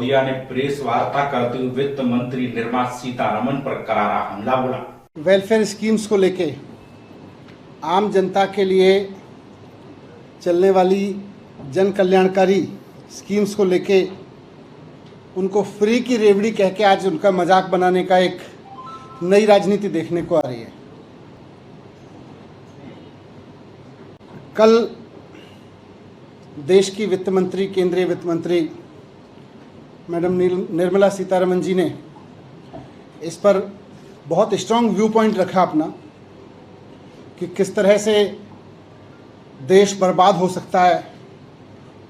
सिसोदिया ने प्रेस वार्ता करते हुए वित्त मंत्री निर्मला सीतारमण पर करारा हमला बोला। वेलफेयर स्कीम्स को लेके आम जनता के लिए चलने वाली जन कल्याणकारी स्कीम्स को लेके उनको फ्री की रेवड़ी कह के आज उनका मजाक बनाने का एक नई राजनीति देखने को आ रही है। कल देश की वित्त मंत्री, केंद्रीय वित्त मंत्री मैडम निर्मला सीतारमण जी ने इस पर बहुत स्ट्रांग व्यू पॉइंट रखा अपना कि किस तरह से देश बर्बाद हो सकता है।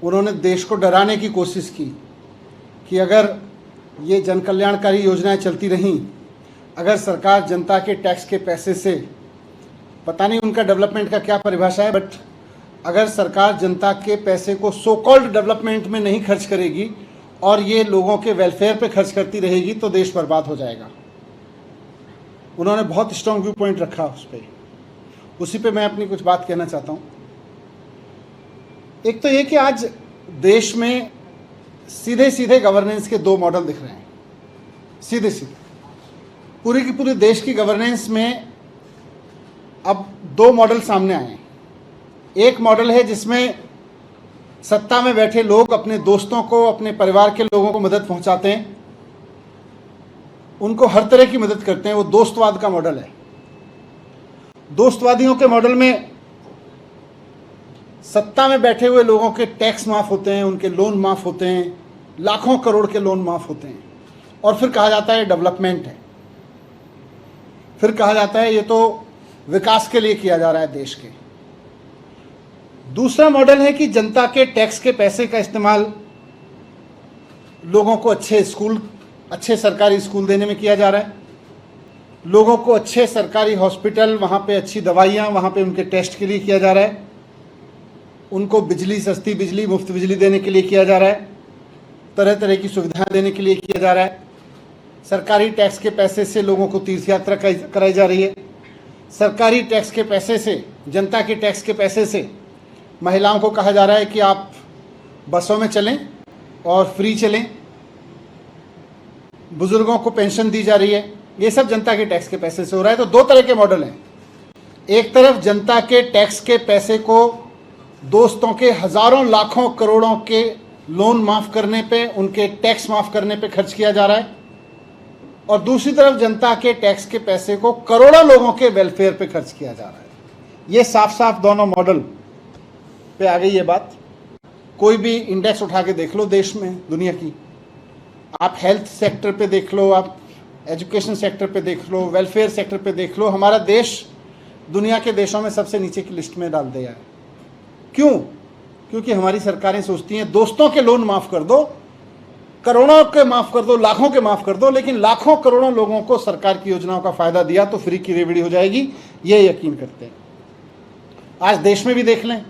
उन्होंने देश को डराने की कोशिश की कि अगर ये जन कल्याणकारी योजनाएं चलती रहीं, अगर सरकार जनता के टैक्स के पैसे से, पता नहीं उनका डेवलपमेंट का क्या परिभाषा है, बट अगर सरकार जनता के पैसे को सो कॉल्ड डेवलपमेंट में नहीं खर्च करेगी और ये लोगों के वेलफेयर पे खर्च करती रहेगी तो देश बर्बाद हो जाएगा। उन्होंने बहुत स्ट्रांग व्यू पॉइंट रखा उस पर, उसी पे मैं अपनी कुछ बात कहना चाहता हूँ। एक तो ये कि आज देश में सीधे सीधे गवर्नेंस के दो मॉडल दिख रहे हैं, सीधे सीधे पूरी की पूरी देश की गवर्नेंस में अब दो मॉडल सामने आए हैं। एक मॉडल है जिसमें सत्ता में बैठे लोग अपने दोस्तों को, अपने परिवार के लोगों को मदद पहुंचाते हैं, उनको हर तरह की मदद करते हैं, वो दोस्तवाद का मॉडल है। दोस्तवादियों के मॉडल में सत्ता में बैठे हुए लोगों के टैक्स माफ होते हैं, उनके लोन माफ होते हैं, लाखों करोड़ के लोन माफ होते हैं, और फिर कहा जाता है डेवलपमेंट है, फिर कहा जाता है ये तो विकास के लिए किया जा रहा है देश के। दूसरा मॉडल है कि जनता के टैक्स के पैसे का इस्तेमाल लोगों को अच्छे स्कूल, अच्छे सरकारी स्कूल देने में किया जा रहा है, लोगों को अच्छे सरकारी हॉस्पिटल, वहाँ पे अच्छी दवाइयाँ, वहाँ पे उनके टेस्ट के लिए किया जा रहा है, उनको बिजली, सस्ती बिजली, मुफ्त बिजली देने के लिए किया जा रहा है, तरह तरह की सुविधाएं देने के लिए किया जा रहा है। सरकारी टैक्स के पैसे से लोगों को तीर्थ यात्रा कराई जा रही है। सरकारी टैक्स के पैसे से, जनता के टैक्स के पैसे से महिलाओं को कहा जा रहा है कि आप बसों में चलें और फ्री चलें, बुजुर्गों को पेंशन दी जा रही है। ये सब जनता के टैक्स के पैसे से हो रहा है। तो दो तरह के मॉडल हैं। एक तरफ जनता के टैक्स के पैसे को दोस्तों के हजारों लाखों करोड़ों के लोन माफ करने पे, उनके टैक्स माफ करने पे खर्च किया जा रहा है, और दूसरी तरफ जनता के टैक्स के पैसे को करोड़ों लोगों के वेलफेयर पे खर्च किया जा रहा है। ये साफ साफ दोनों मॉडल पे आ गई ये बात। कोई भी इंडेक्स उठा के देख लो देश में, दुनिया की, आप हेल्थ सेक्टर पे देख लो, आप एजुकेशन सेक्टर पे देख लो, वेलफेयर सेक्टर पे देख लो, हमारा देश दुनिया के देशों में सबसे नीचे की लिस्ट में डाल दिया है। क्यों? क्योंकि हमारी सरकारें सोचती हैं दोस्तों के लोन माफ कर दो, करोड़ों के माफ कर दो, लाखों के माफ कर दो, लेकिन लाखों करोड़ों लोगों को सरकार की योजनाओं का फायदा दिया तो फ्री की रेवड़ी हो जाएगी, ये यकीन करते हैं। आज देश में भी देख लें,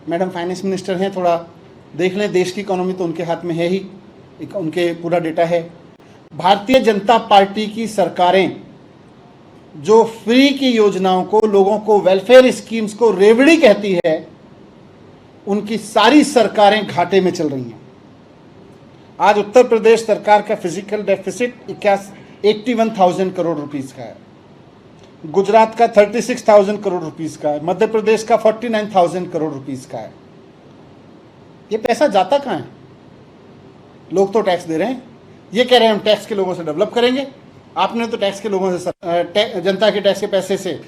मैडम फाइनेंस मिनिस्टर हैं, थोड़ा देख लें, देश की इकोनॉमी तो उनके हाथ में है ही, उनके पूरा डेटा है। भारतीय जनता पार्टी की सरकारें जो फ्री की योजनाओं को, लोगों को, वेलफेयर स्कीम्स को रेवड़ी कहती है, उनकी सारी सरकारें घाटे में चल रही हैं। आज उत्तर प्रदेश सरकार का फिजिकल डेफिसिट 81,000 करोड़ रुपीस का है, गुजरात का 36,000 करोड़ रुपीस का है, मध्य प्रदेश का 49,000 करोड़ रुपीस का है। ये पैसा जाता कहाँ है? लोग तो टैक्स दे रहे हैं, ये कह रहे हैं हम टैक्स के लोगों से डेवलप करेंगे। आपने तो टैक्स के लोगों से, जनता के टैक्स के पैसे से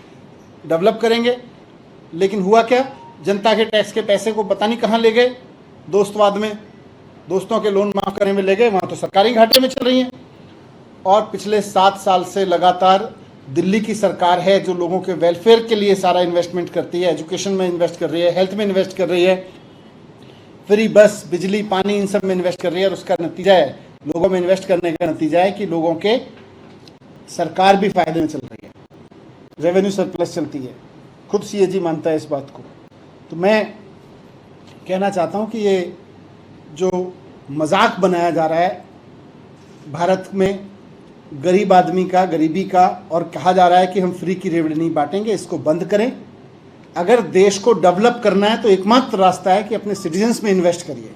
डेवलप करेंगे, लेकिन हुआ क्या? जनता के टैक्स के पैसे को पता नहीं कहाँ ले गए, दोस्तवाद में, दोस्तों के लोन माफ करने में ले गए, वहाँ तो सरकारी घाटे में चल रही हैं। और पिछले 7 साल से लगातार दिल्ली की सरकार है जो लोगों के वेलफेयर के लिए सारा इन्वेस्टमेंट करती है, एजुकेशन में इन्वेस्ट कर रही है, हेल्थ में इन्वेस्ट कर रही है, फ्री बस, बिजली, पानी, इन सब में इन्वेस्ट कर रही है। और उसका नतीजा है, लोगों में इन्वेस्ट करने का नतीजा है कि लोगों के सरकार भी फायदे में चल रही है, रेवेन्यू सरप्लस चलती है। खुद सीएजी मानता है इस बात को। तो मैं कहना चाहता हूँ कि ये जो मजाक बनाया जा रहा है भारत में गरीब आदमी का, गरीबी का, और कहा जा रहा है कि हम फ्री की रेवड़ी नहीं बांटेंगे, इसको बंद करें। अगर देश को डेवलप करना है तो एकमात्र रास्ता है कि अपने सिटीजन्स में इन्वेस्ट करिए,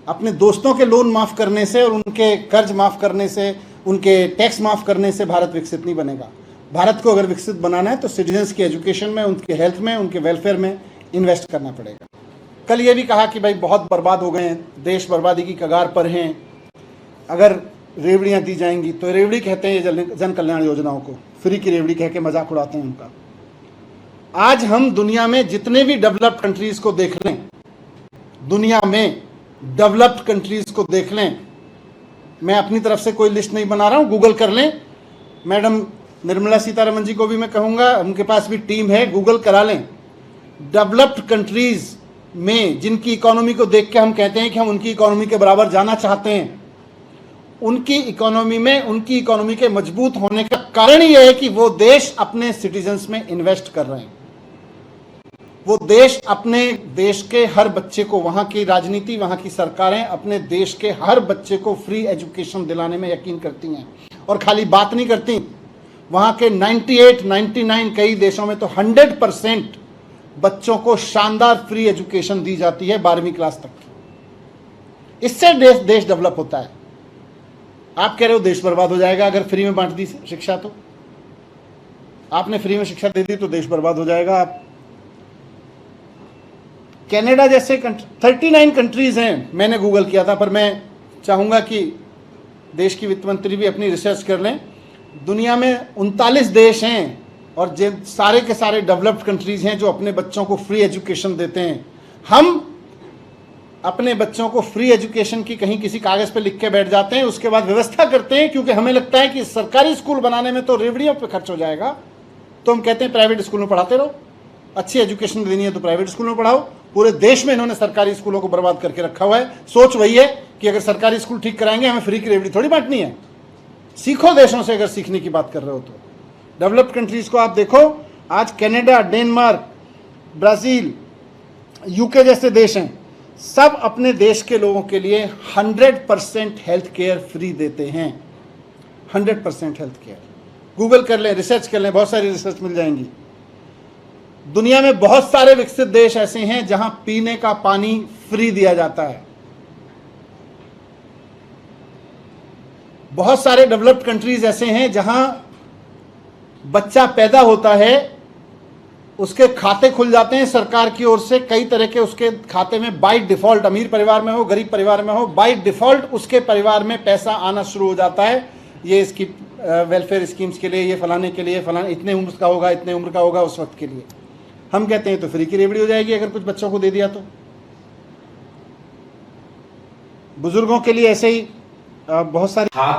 अपने दोस्तों के लोन माफ करने से और उनके कर्ज माफ करने से, उनके टैक्स माफ करने से भारत विकसित नहीं बनेगा। भारत को अगर विकसित बनाना है तो सिटीजन्स की एजुकेशन में, उनके हेल्थ में, उनके वेलफेयर में इन्वेस्ट करना पड़ेगा। कल ये भी कहा कि भाई बहुत बर्बाद हो गए हैं, देश बर्बादी की कगार पर हैं, अगर रेवड़ियाँ दी जाएंगी तो रेवड़ी कहते हैं ये जन कल्याण योजनाओं को, फ्री की रेवड़ी कह के मजाक उड़ाते हैं उनका। आज हम दुनिया में जितने भी डेवलप्ड कंट्रीज को देख लें, दुनिया में डेवलप्ड कंट्रीज को देख लें, मैं अपनी तरफ से कोई लिस्ट नहीं बना रहा हूं, गूगल कर लें। मैडम निर्मला सीतारमण जी को भी मैं कहूंगा, उनके पास भी टीम है, गूगल करा लें। डेवलप्ड कंट्रीज में जिनकी इकोनॉमी को देख के हम कहते हैं कि हम उनकी इकोनॉमी के बराबर जाना चाहते हैं, उनकी इकोनॉमी में, उनकी इकोनॉमी के मजबूत होने का कारण यह है कि वो देश अपने सिटीजन्स में इन्वेस्ट कर रहे हैं। वो देश अपने देश के हर बच्चे को, वहां की राजनीति, वहां की सरकारें अपने देश के हर बच्चे को फ्री एजुकेशन दिलाने में यकीन करती हैं। और खाली बात नहीं करती, वहां के 98, 99 कई देशों में तो 100% बच्चों को शानदार फ्री एजुकेशन दी जाती है 12वीं क्लास तक की। इससे देश डेवलप होता है। आप कह रहे हो देश बर्बाद हो जाएगा अगर फ्री में बांट दी शिक्षा, तो आपने फ्री में शिक्षा दे दी तो देश बर्बाद हो जाएगा। आप कनाडा जैसे 39 कंट्रीज हैं, मैंने गूगल किया था, पर मैं चाहूंगा कि देश की वित्त मंत्री भी अपनी रिसर्च कर लें। दुनिया में 39 देश हैं और सारे के सारे डेवलप्ड कंट्रीज हैं जो अपने बच्चों को फ्री एजुकेशन देते हैं। हम अपने बच्चों को फ्री एजुकेशन की कहीं किसी कागज पे लिख के बैठ जाते हैं, उसके बाद व्यवस्था करते हैं, क्योंकि हमें लगता है कि सरकारी स्कूल बनाने में तो रेवड़ियों पे खर्च हो जाएगा, तो हम कहते हैं प्राइवेट स्कूल में पढ़ाते रहो। अच्छी एजुकेशन देनी है तो प्राइवेट स्कूल में पढ़ाओ। पूरे देश में इन्होंने सरकारी स्कूलों को बर्बाद करके रखा हुआ है। सोच वही है कि अगर सरकारी स्कूल ठीक कराएंगे, हमें फ्री की रेवड़ी थोड़ी बांटनी है। सीखो देशों से, अगर सीखने की बात कर रहे हो तो। डेवलप्ड कंट्रीज को आप देखो, आज कनाडा, डेनमार्क, ब्राजील, यूके जैसे देश हैं, सब अपने देश के लोगों के लिए 100% हेल्थ केयर फ्री देते हैं। 100% हेल्थ केयर। गूगल कर लें, रिसर्च कर लें, बहुत सारी रिसर्च मिल जाएंगी। दुनिया में बहुत सारे विकसित देश ऐसे हैं जहां पीने का पानी फ्री दिया जाता है। बहुत सारे डेवलप्ड कंट्रीज ऐसे हैं जहां बच्चा पैदा होता है, उसके खाते खुल जाते हैं सरकार की ओर से, कई तरह के उसके खाते में बाय डिफॉल्ट, अमीर परिवार में हो, गरीब परिवार में हो, बाय डिफॉल्ट उसके परिवार में पैसा आना शुरू हो जाता है। ये इसकी वेलफेयर स्कीम्स के लिए, ये फलाने के लिए, फलाने इतने उम्र का होगा, इतने उम्र का होगा उस वक्त के लिए। हम कहते हैं तो फ्री की रेवड़ी हो जाएगी अगर कुछ बच्चों को दे दिया तो। बुजुर्गों के लिए ऐसे ही बहुत सारी